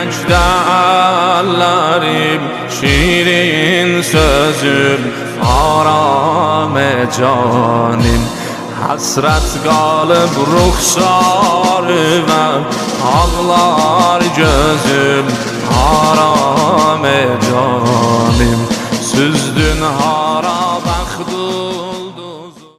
yürekte ellerim, şirin sözüm, arame canım. Hasret kalıp ruhsarıma, ağlar gözüm, arame canım. Süzdü